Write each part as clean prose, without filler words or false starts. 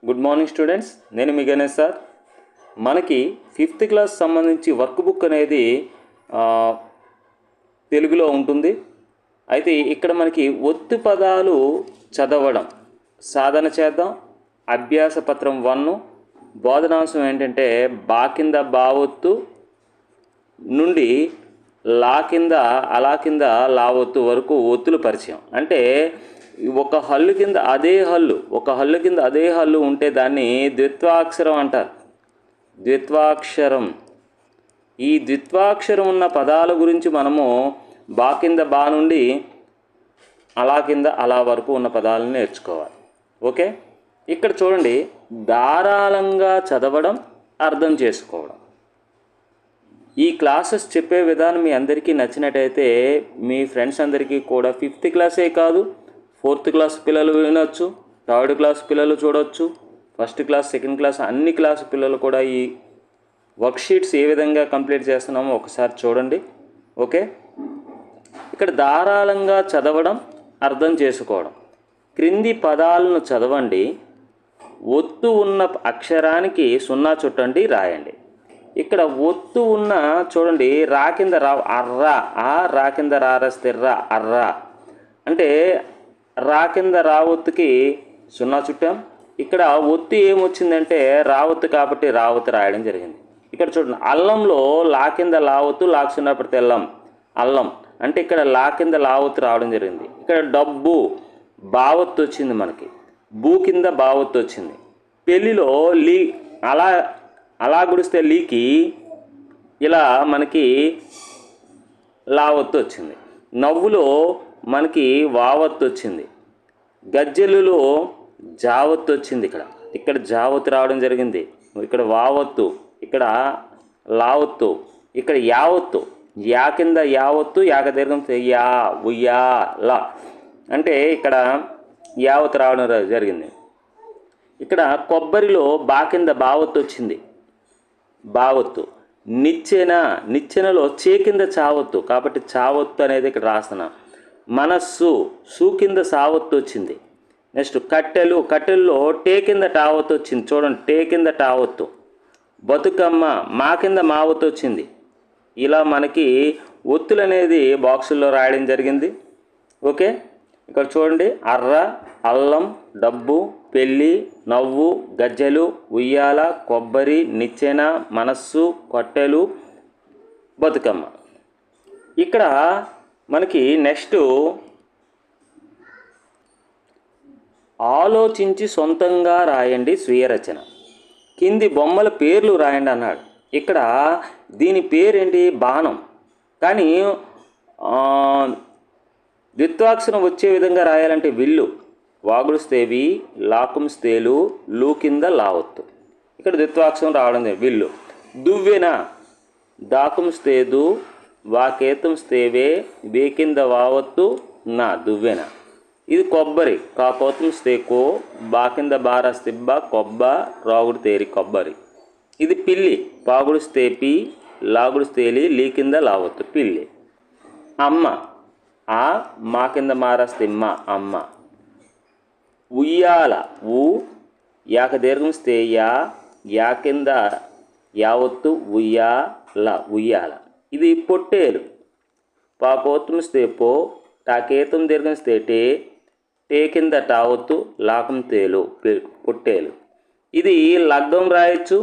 Good morning students, నేను మీ Ganesh sir. మనకి 5th class సంబంధించి వర్క్ బుక్ అనేది తెలుగులో ఉంటుంది. అయితే ఇక్కడ మనకి ఒత్తు పదాలు చదవడం సాధన చేద్దాం. అభ్యాస పత్రం 1 బోధనాంశం ఏంటంటే బా కింద బావొత్తు నుండి లా కింద అలా కింద లావొత్తు వరకు ఒత్తుల పరిచయం. అంటే ఒక హల్లు కింద అదే హల్లు ఉంటే దాన్ని ద్విత్వాక్షరం అంటారు. ద్విత్వాక్షరం. ఈ ద్విత్వాక్షరం ఉన్న పదాల గురించి మనము బా కింద బా నుండి అలా కింద అలా వరకు ఉన్న పదాలను నేర్చుకోవాలి. ఓకే, ఇక్కడ చూడండి, ధారాళంగా చదవడం, అర్థం చేసుకోవడం. ఈ క్లాసెస్ చెప్పే విధానం మీ అందరికీ నచ్చినట్టయితే మీ ఫ్రెండ్స్ అందరికీ కూడా 5th క్లాసే కాదు 4th క్లాస్ పిల్లలు వినొచ్చు, 3rd క్లాస్ పిల్లలు చూడవచ్చు, 1st క్లాస్ 2nd క్లాస్ అన్ని క్లాస్ పిల్లలు కూడా ఈ వర్క్షీట్స్ ఏ విధంగా కంప్లీట్ చేస్తున్నామో ఒకసారి చూడండి. ఓకే, ఇక్కడ ధారాళంగా చదవడం, అర్థం చేసుకోవడం. క్రింది పదాలను చదవండి, ఒత్తు ఉన్న అక్షరానికి 0 చుట్టండి, రాయండి. ఇక్కడ ఒత్తు ఉన్న చూడండి, రా కింద రా అర్రా, ఆ రా కింద రారస్తే రా అర్రా అంటే రా కింద రావొత్తుకి 0 చుట్టాం. ఇక్కడ ఒత్తు ఏమొచ్చిందంటే రావొత్తు కాబట్టి రావొత్తు రాయడం జరిగింది. ఇక్కడ చూడండి, అల్లంలో లా కింద లావొత్తు లాకు 0 పెడితే అల్లం అంటే ఇక్కడ లా కింద లావొత్తు రావడం జరిగింది. ఇక్కడ డబ్బు బావొత్తు వచ్చింది, మనకి బూ కింద బావొత్తు వచ్చింది. పెళ్ళిలో లీ అలా గుడిస్తే లీకి ఇలా మనకి లావొత్తు వచ్చింది. నవ్వులో మనకి వావత్తు వచ్చింది. గజ్జెలులో జావత్తు వచ్చింది. ఇక్కడ జావత్తు రావడం జరిగింది. ఇక్కడ వావత్తు, ఇక్కడ లావత్తు, ఇక్కడ యావత్తు. యా కింద యావత్తు, యాక దీర్ఘం యా ఉయ్యా లా అంటే ఇక్కడ యావత్తు రావడం జరిగింది. ఇక్కడ కొబ్బరిలో బా కింద బావత్తు వచ్చింది, బావత్తు. నిచ్చెనలో చే కింద చావత్తు కాబట్టి చావత్తు అనేది ఇక్కడ రాస్తున్నా. మనస్సు సు కింద సావత్తు వచ్చింది. నెక్స్ట్ కట్టెల్లో టే కింద టావత్తు వచ్చింది, చూడండి టే కింద టావత్తు. బతుకమ్మ మా కింద మావత్తు వచ్చింది. ఇలా మనకి ఒత్తులు అనేది బాక్సుల్లో రాయడం జరిగింది. ఓకే, ఇక్కడ చూడండి, అర్ర, అల్లం, డబ్బు, పెళ్ళి, నవ్వు, గజ్జెలు, ఉయ్యాల, కొబ్బరి, నిచ్చెన, మనస్సు, కట్టెలు, బతుకమ్మ. ఇక్కడ మనకి నెక్స్ట్ ఆలోచించి సొంతంగా రాయండి స్వీయ రచన. కింది బొమ్మల పేర్లు రాయండి అన్నాడు. ఇక్కడ దీని పేరేంటి? బాణం. కానీ ద్విత్వాక్షరం వచ్చే విధంగా రాయాలంటే విల్లు. వాగుడుస్తేవి, లాకుంస్తేలు, లూ కింద లావత్తు. ఇక్కడ ద్విత్వాక్షరం రావడం విల్లు. దువ్వెన దాకుంస్తేదు, వాకేతంస్తేవే, వే కింద వావత్తు నా దువ్వెన. ఇది కొబ్బరి, కాకోతం స్తేకో, బా కింద బారస్తిబ్బ కొబ్బ, రాగుడు తేరి కొబ్బరి. ఇది పిల్లి, పాగుడు స్తేపి, లాగుడు స్తేలి, లీ కింద లావత్తు పిల్లి. అమ్మ ఆ మా కింద మారస్తిమ్మ అమ్మ. ఉయ్యాల ఊ యాక దీర్ఘం స్తేయా, యా కింద యావత్తు ఉయ్యాల ఉయ్యాల. ఇది పొట్టేలు, పాకోతం స్తేపో, టాకేతం దీర్ఘం స్తేటే, టే కింద టావత్తు లాకం తేలు పొట్టేలు. ఇది లగ్గం రాయొచ్చు,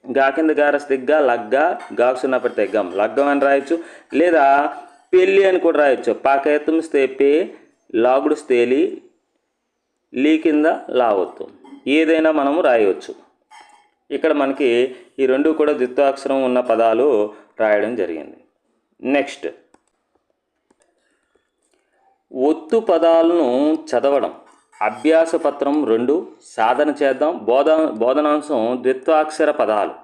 గా కింద గారస్తిగ్గా లగ్గా, గాకు 0 పెడితే గమ్ లగ్గం అని రాయొచ్చు. లేదా పెళ్ళి అని కూడా రాయొచ్చు. పాకేతం స్తేపే, లాగుడు స్తేలి, లీ కింద లావత్తు. ఏదైనా మనము రాయవచ్చు. ఇక్కడ మనకి ఈ రెండు కూడా ద్విత్వాక్షరం ఉన్న పదాలు రాయడం జరిగింది. నెక్స్ట్ ఒత్తు పదాలను చదవడం. అభ్యాస పత్రం 2 సాధన చేద్దాం. బోధనాంశం ద్విత్వాక్షర పదాలు.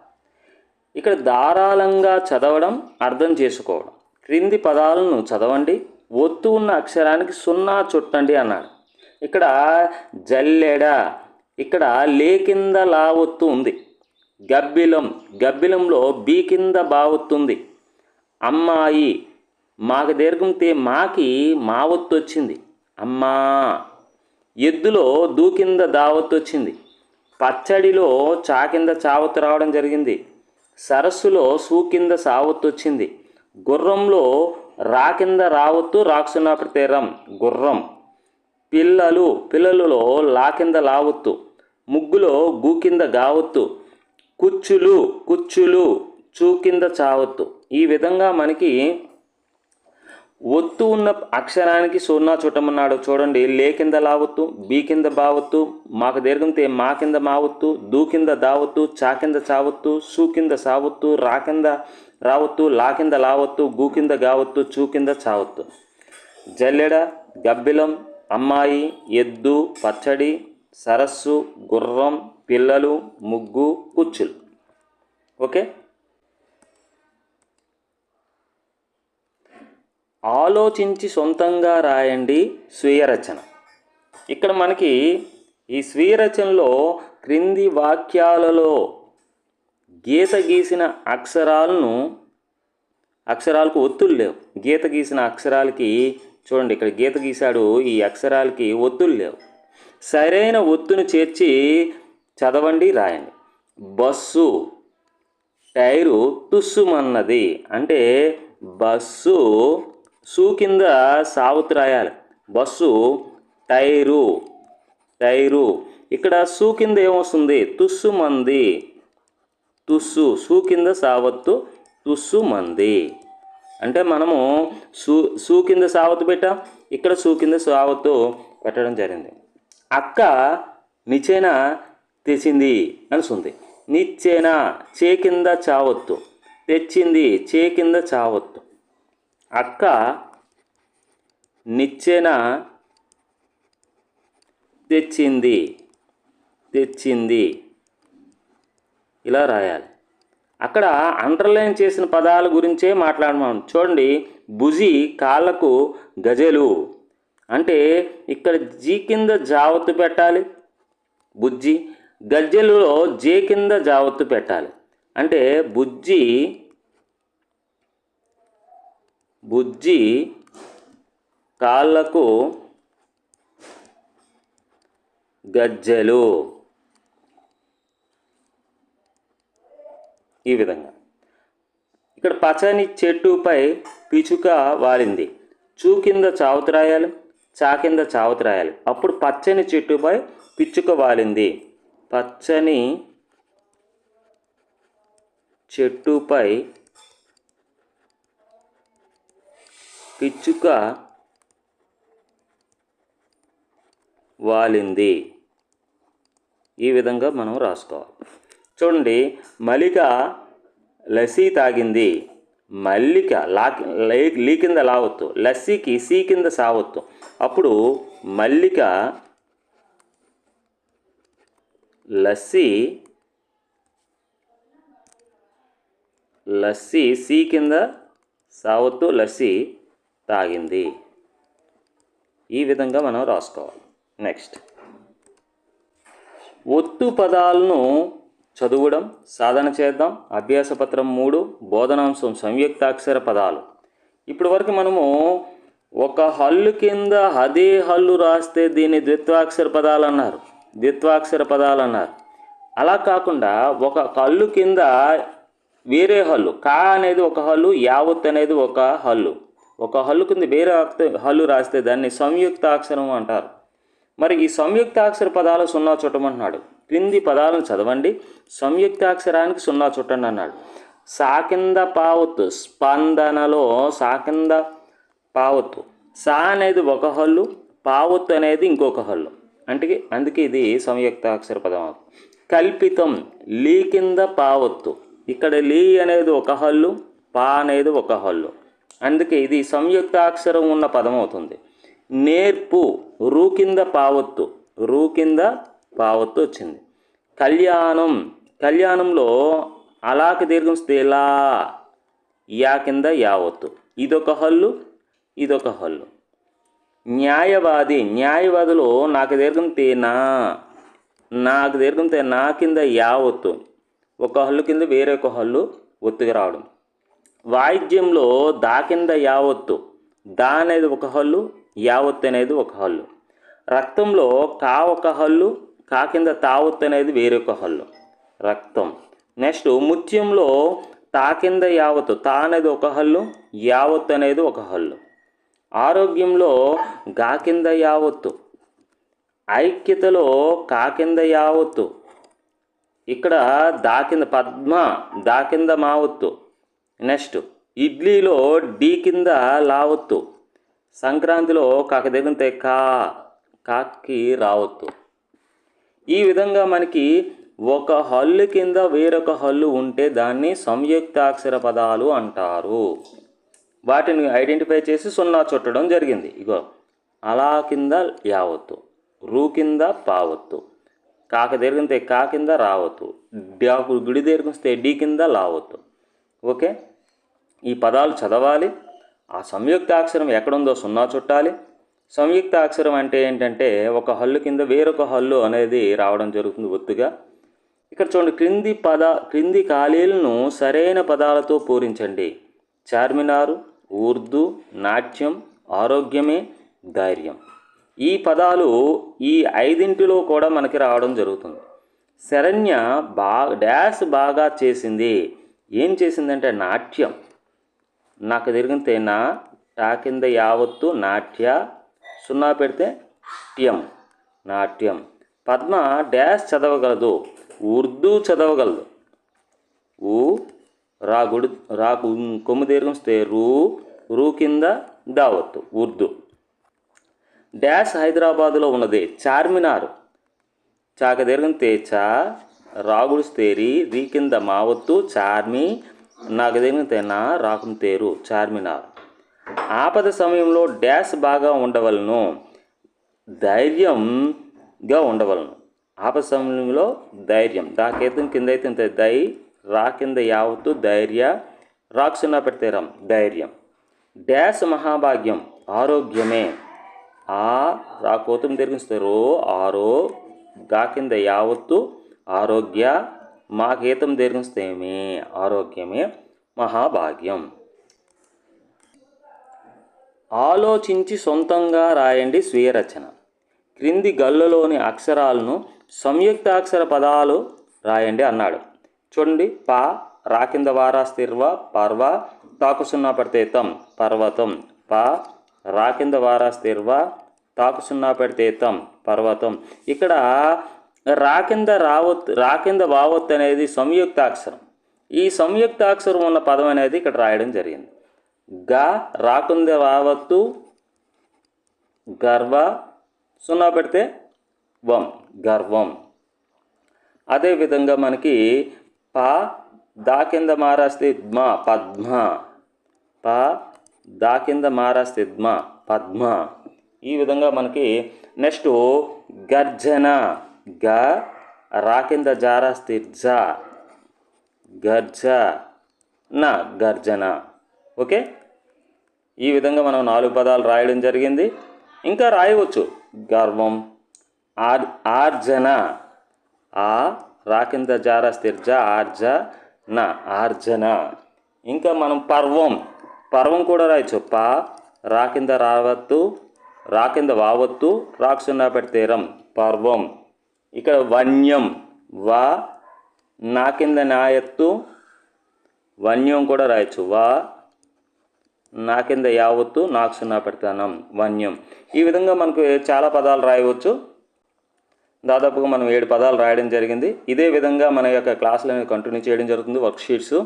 ఇక్కడ ధారాళంగా చదవడం, అర్థం చేసుకోవడం. క్రింది పదాలను చదవండి, ఒత్తు ఉన్న అక్షరానికి 0 చుట్టండి అన్నాడు. ఇక్కడ జల్లెడ, ఇక్కడ లే కింద లావొత్తు ఉంది. గబ్బిలంలో బీ కింద బావొత్తు ఉంది. అమ్మాయి మాకు దీర్ఘం తే, మాకి మావత్తు వచ్చింది అమ్మా. ఎద్దులో దూ కింద దావత్తు వచ్చింది. పచ్చడిలో చా కింద చావత్తు రావడం జరిగింది. సరస్సులో సూ కింద సావత్తు వచ్చింది. గుర్రంలో రా కింద రావత్తు రాక్సున్నా ప్రతేరం గుర్రం. పిల్లలలో లా కింద లావత్తు. ముగ్గులో గు కింద గావత్తు. కుచ్చులు చూ కింద చావత్తు. ఈ విధంగా మనకి ఒత్తు ఉన్న అక్షరానికి సున్నా చుట్టమన్నాడు. చూడండి, లే కింద లావత్తు, బి కింద బావత్తు, మాకు దీర్ఘంతే మా కింద మావత్తు, దూ కింద దావత్తు, చా కింద చావత్తు, సూ కింద సావత్తు, రా కింద రావత్తు, లా కింద లావత్తు, గు కింద గావత్తు, చూ కింద చావత్తు. జల్లెడ, గబ్బిలం, అమ్మాయి, ఎద్దు, పచ్చడి, సరస్సు, గుర్రం, పిల్లలు, ముగ్గు, కుచ్చులు. ఓకే. ఆలోచించి సొంతంగా రాయండి స్వీయ రచన. ఇక్కడ మనకి ఈ స్వీయ రచనలో క్రింది వాక్యాలలో గీత గీసిన అక్షరాలకు ఒత్తులు లేవు. గీత గీసిన అక్షరాలకి చూడండి, ఇక్కడ గీత గీశాడు, ఈ అక్షరాలకి ఒత్తులు లేవు. సరైన ఒత్తును చేర్చి చదవండి, రాయండి. బస్సు, టైరు తుస్సుమన్నది అంటే బస్సు సూ కింద సావత్తు రాయాలి. Bus, tyre. ఇక్కడ సూ కింద ఏమొస్తుంది? తుస్సుమంది. సూ కింద సావత్తు తుస్సుమంది. అంటే మనము సూ కింద సావత్తు పెట్టాం, ఇక్కడ సూ కింద సావత్తు పెట్టడం జరిగింది. అక్క నిచ్చెన తెచ్చింది అనుసుంది. నిచ్చెన చే కింద చావత్తు, తెచ్చింది చే కింద చావత్తు. అక్క నిచ్చెన తెచ్చింది ఇలా రాయాలి. అక్కడ అండర్లైన్ చేసిన పదాల గురించే మాట్లాడమన్నాం. చూడండి, భుజి కాళ్ళకు గజలు అంటే ఇక్కడ జీ కింద జావత్తు పెట్టాలి బుజ్జి. గజ్జెలులో జే కింద జావత్తు పెట్టాలి. అంటే బుజ్జి కాళ్ళకు గజ్జెలు. ఈ విధంగా ఇక్కడ పచ్చని చెట్టుపై పిచుక వాలింది. చూ కింద చావత్తు రాయాలి, చా కింద చావత్తు రాయాలి. అప్పుడు పచ్చని చెట్టుపై పిచ్చుక వాలింది. పచ్చని చెట్టుపై పిచ్చుక వాలింది. ఈ విధంగా మనం రాసుకోవాలి. చూడండి, మల్లిక లస్సీ తాగింది. మల్లిక లీ కింద లావత్తు, లస్సీకి సీ కింద సావత్తు. అప్పుడు మల్లిక లస్సీ సీ కింద సావత్తు లస్సీ తాగింది. ఈ విధంగా మనం రాసుకోవాలి. నెక్స్ట్, ఒత్తు పదాలను చదవడం సాధన చేద్దాం. అభ్యాస పత్రం 3 బోధనాంశం సంయుక్తాక్షర పదాలు. ఇప్పటి వరకు మనము ఒక హల్లు కింద అదే హల్లు రాస్తే దీన్ని ద్విత్వాక్షర పదాలు అన్నారు. అలా కాకుండా ఒక హల్లు కింద వేరే హల్లు, కా అనేది ఒక హల్లు, యావత్ అనేది ఒక హల్లు. ఒక హల్లు కింద వేరే హల్లు రాస్తే దాన్ని సంయుక్తాక్షరం అంటారు. మరి ఈ సంయుక్తాక్షర పదాలు 0 చుట్టమంటున్నాడు. క్రింది పదాలను చదవండి, సంయుక్తాక్షరానికి 0 చుట్టండి అన్నాడు. సా కింద పావత్తు, స్పందనలో సా కింద పావత్తు. సా అనేది ఒక హల్లు, పావత్తు అనేది ఇంకొక హల్లు. అందుకే ఇది సంయుక్తాక్షర పదం. కల్పితం, లీ కింద పావత్తు. ఇక్కడ లీ అనేది ఒక హల్లు, పా అనేది ఒక హల్లు. అందుకే ఇది సంయుక్తాక్షరం ఉన్న పదం అవుతుంది. నేర్పు, రూ కింద పావత్తు వచ్చింది. కళ్యాణంలో అలాకి దీర్ఘం స్థిలా, యా కింద యావత్తు. ఇదొక హల్లు, ఇదొక హల్లు. న్యాయవాదిలో నాకు దీర్ఘం తేనా, నా కింద యావత్తు. ఒక హల్లు కింద వేరే ఒక హల్లు ఒత్తుగా రావడం. వాయిద్యంలో దా కింద యావత్తు, దా అనేది ఒక హల్లు, యావత్తు అనేది ఒక హల్లు. రక్తంలో కా ఒక హల్లు, కా కింద తావొత్తు అనేది వేరొక హల్లు రక్తం. నెక్స్ట్ ముత్యంలో తా కింద యావత్తు, తా అనేది ఒక హల్లు, యావత్తు అనేది ఒక హల్లు. ఆరోగ్యంలో గా కింద యావత్తు, ఐక్యతలో కా కింద యావత్తు, ఇక్కడ దా కింద పద్మ, దా కింద మావత్తు. నెక్స్ట్ ఇడ్లీలో డి కింద లావత్తు, సంక్రాంతిలో కాక దిగుంతే కాకి రావత్తు. ఈ విధంగా మనకి ఒక హల్లు కింద వేరొక హల్లు ఉంటే దాన్ని సంయుక్తాక్షర పదాలు అంటారు. వాటిని ఐడెంటిఫై చేసి 0 చుట్టడం జరిగింది. ఇగో అలా కింద యావత్తు, రూ కింద పావత్తు, కాక దీర్ఘంతే కా కింద రావత్తు, గుడి దీర్ఘిస్తే డి కింద లావత్తు. ఓకే, ఈ పదాలు చదవాలి. ఆ సంయుక్తాక్షరం ఎక్కడుందో 0 చుట్టాలి. సంయుక్తాక్షరం అంటే ఏంటంటే ఒక హల్లు కింద వేరొక హల్లు అనేది రావడం జరుగుతుంది ఒత్తుగా. ఇక్కడ చూడండి, క్రింది ఖాళీలను సరైన పదాలతో పూరించండి. చార్మినారు, ఉర్దూ, నాట్యం, ఆరోగ్యమే, ధైర్యం. ఈ పదాలు ఈ 5 కూడా మనకి రావడం జరుగుతుంది. శరణ్య డాష్ బాగా చేసింది. ఏం చేసిందంటే నాట్యం. నాకు తిరిగితే నా, టా కింద యావత్తు, నాట్య, 0 పెడితే ట్యం, నాట్యం. పద్మ డాష్ చదవగలదు, ఉర్దూ చదవగలదు. రాకు కొమ్ము దీర్ఘిస్తే రూ కింద దావత్తు, ఉర్దూ. డాష్ హైదరాబాదులో ఉన్నది, చార్మినార్, చాక దీర్ఘంతే చా, రాగుడిస్తే రీ కింద మావత్తు, చార్మి, నాకు దీర్ఘంతే నా, రాకుంతేరు, చార్మినార్. ఆపద సమయంలో డాష్ బాగా ఉండవలను, ధైర్యంగా ఉండవలను. ఆపద సమయంలో ధైర్యం, దాకేతం కింద అయితే దై, రా కింద యావత్తు, ధైర్య, రాకు 0 పెడితే రం, ధైర్యం. డాష్ మహాభాగ్యం, ఆరోగ్యమే, రాకోతం తిరిగిస్తే రో, ఆరో, గా కింద యావత్తు, ఆరోగ్య, మా గీతం దీర్ఘిస్తే మే, ఆరోగ్యమే, మహాభాగ్యం. ఆలోచించి సొంతంగా రాయండి స్వీయ రచన. క్రింది గల్లులోని అక్షరాలను సంయుక్తాక్షర పదాలు రాయండి అన్నాడు. చూడండి, పా, రా కింద వారాస్తిర్వ, పర్వ, తాకు 0 పెడితే తం, పర్వతం. పా, రా కింద వారాస్తిర్వ, తాకు 0 పెడితే తం, పర్వతం. ఇక్కడ రా కింద వావత్తు అనేది సంయుక్తాక్షరం. ఈ సంయుక్తాక్షరం ఉన్న పదం అనేది ఇక్కడ రాయడం జరిగింది. గా, రా కింద వావత్తు, గర్వ, 0 పెడితే వం, గర్వం. అదేవిధంగా మనకి పా, దా కింద మారాస్తే ద్మ, పద్మ. పా, దా కింద మారాస్తే ద్మ, పద్మ. ఈ విధంగా మనకి నెక్స్ట్ గర్జన, గ, రా కింద జారాస్తే జ, గర్జ, నా, గర్జన. ఓకే, ఈ విధంగా మనం 4 పదాలు రాయడం జరిగింది. ఇంకా రాయవచ్చు. గర్వం, ఆర్జన, రా కింద జారాస్తే జ, ఆర్జ, నా, ఆర్జన. ఇంకా మనం పర్వం కూడా రాయచ్చు. పా, రా కింద రావత్తు, రా కింద వావత్తు, రాకు 0 పెడితే రం, పర్వం. ఇక్కడ వన్యం, వా, నా కింద నాయత్తు, వన్యం కూడా రాయచ్చు. వా, నా కింద యావత్తు, నాకు 0 పెడతానం, వన్యం. ఈ విధంగా మనకు చాలా పదాలు రాయవచ్చు. దాదాపుగా మనం 7 పదాలు రాయడం జరిగింది. ఇదే విధంగా మన యొక్క క్లాసులను కంటిన్యూ చేయడం జరుగుతుంది, వర్క్షీట్స్.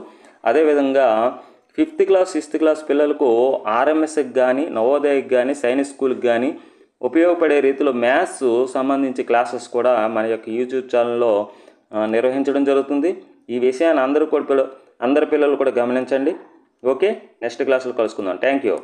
అదేవిధంగా 5th క్లాస్ 6th క్లాస్ పిల్లలకు ఆర్ఎంఎస్కి కానీ, నవోదయకి కానీ, సైనిక్ స్కూల్కి కానీ ఉపయోగపడే రీతిలో మ్యాథ్స్ సంబంధించి క్లాసెస్ కూడా మన యొక్క యూట్యూబ్ ఛానల్లో నిర్వహించడం జరుగుతుంది. ఈ విషయాన్ని అందరి పిల్లలు కూడా గమనించండి. ఓకే, నెక్స్ట్ క్లాసులో కలుసుకుందాం. Thank you.